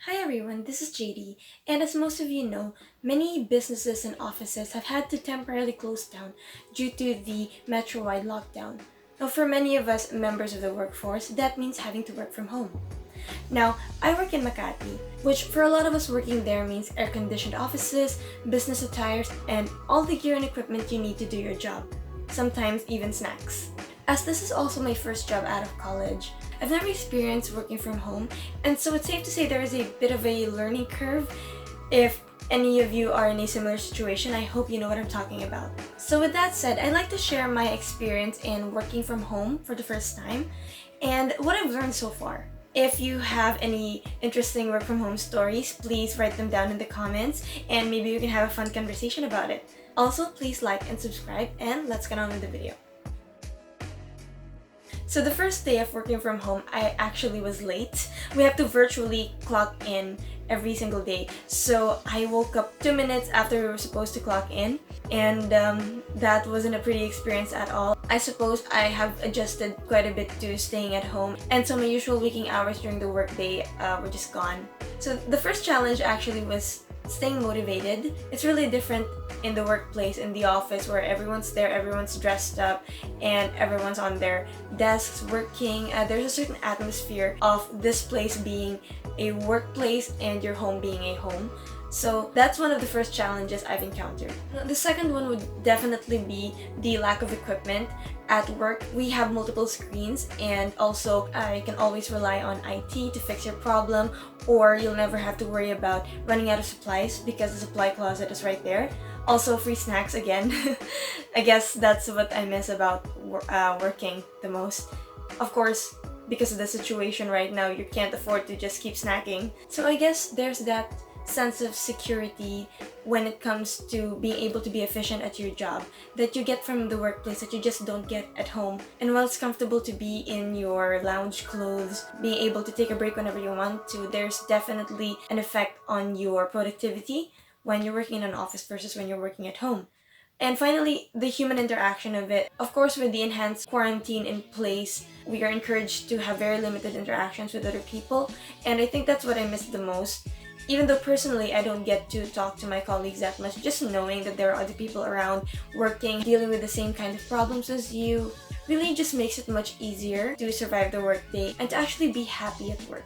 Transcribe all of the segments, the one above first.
Hi everyone, this is JD, and as most of you know, many businesses and offices have had to temporarily close down due to the Metro-wide lockdown. Now, for many of us members of the workforce, that means having to work from home. Now, I work in Makati, which for a lot of us working there means air-conditioned offices, business attires, and all the gear and equipment you need to do your job, sometimes even snacks. As this is also my first job out of college, I've never experienced working from home, and so it's safe to say there is a bit of a learning curve. If any of you are in a similar situation, I hope you know what I'm talking about. So with that said, I'd like to share my experience in working from home for the first time and what I've learned so far. If you have any interesting work from home stories, please write them down in the comments and maybe we can have a fun conversation about it. Also, please like and subscribe, and let's get on with the video. So the first day of working from home, I actually was late. We have to virtually clock in every single day. So I woke up 2 minutes after we were supposed to clock in, and that wasn't a pretty experience at all. I suppose I have adjusted quite a bit to staying at home, and so my usual waking hours during the workday were just gone. So the first challenge actually was staying motivated. It's really different in the workplace, in the office, where everyone's there, everyone's dressed up, and everyone's on their desks working. There's a certain atmosphere of this place being a workplace and your home being a home. So that's one of the first challenges I've encountered. The second one would definitely be the lack of equipment. At work, we have multiple screens, and also you can always rely on IT to fix your problem, or you'll never have to worry about running out of supplies because the supply closet is right there. Also, free snacks again. I guess that's what I miss about working the most. Of course, because of the situation right now, you can't afford to just keep snacking. So I guess there's that sense of security when it comes to being able to be efficient at your job that you get from the workplace that you just don't get at home. And while it's comfortable to be in your lounge clothes, being able to take a break whenever you want to, there's definitely an effect on your productivity when you're working in an office versus when you're working at home. And finally, the human interaction of it. Of course, with the enhanced quarantine in place, we are encouraged to have very limited interactions with other people, and I think that's what I miss the most. Even though personally I don't get to talk to my colleagues that much, just knowing that there are other people around working, dealing with the same kind of problems as you, really just makes it much easier to survive the workday and to actually be happy at work.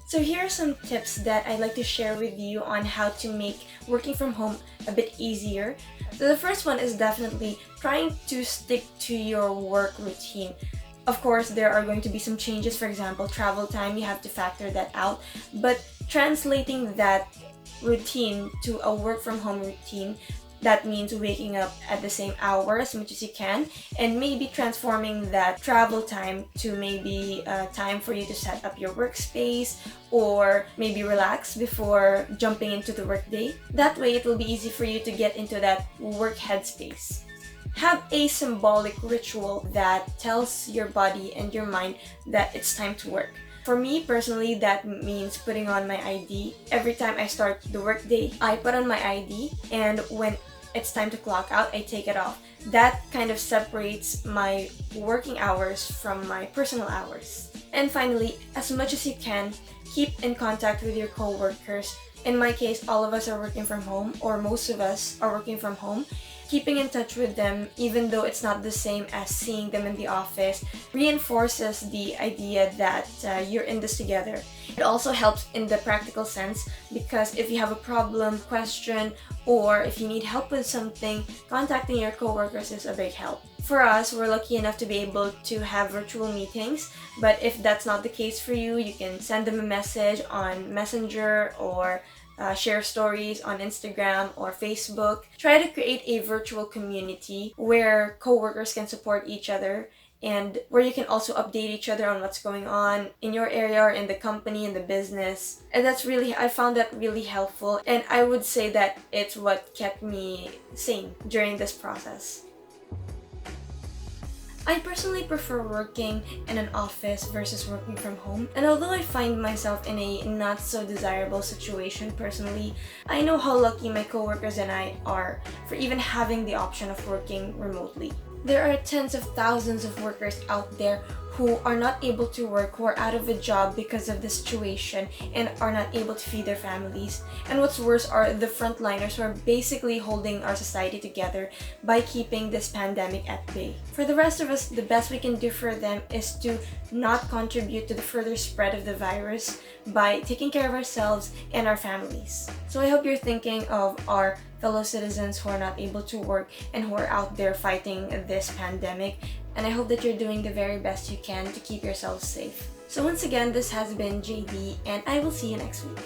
So here are some tips that I'd like to share with you on how to make working from home a bit easier. So the first one is definitely trying to stick to your work routine. Of course, there are going to be some changes. For example, travel time, you have to factor that out. But translating that routine to a work from home routine, that means waking up at the same hour as much as you can, and maybe transforming that travel time to maybe time for you to set up your workspace or maybe relax before jumping into the workday. That way, it will be easy for you to get into that work headspace. Have a symbolic ritual that tells your body and your mind that it's time to work. For me personally, that means putting on my ID. Every time I start the workday, I put on my ID, and when it's time to clock out, I take it off. That kind of separates my working hours from my personal hours. And finally, as much as you can, keep in contact with your co-workers. In my case, all of us are working from home, or most of us are working from home. Keeping in touch with them, even though it's not the same as seeing them in the office, reinforces the idea that you're in this together. It also helps in the practical sense because if you have a problem, question, or if you need help with something, contacting your coworkers is a big help. For us, we're lucky enough to be able to have virtual meetings, but if that's not the case for you, you can send them a message on Messenger or share stories on Instagram or Facebook. Try to create a virtual community where coworkers can support each other and where you can also update each other on what's going on in your area or in the company, in the business. And I found that really helpful, and I would say that it's what kept me sane during this process. I personally prefer working in an office versus working from home, and although I find myself in a not so desirable situation personally, I know how lucky my coworkers and I are for even having the option of working remotely. There are tens of thousands of workers out there who are not able to work, who are out of a job because of the situation and are not able to feed their families. And what's worse are the frontliners who are basically holding our society together by keeping this pandemic at bay. For the rest of us, the best we can do for them is to not contribute to the further spread of the virus by taking care of ourselves and our families. So I hope you're thinking of our fellow citizens who are not able to work and who are out there fighting this pandemic. And I hope that you're doing the very best you can to keep yourselves safe. So once again, this has been JD, and I will see you next week.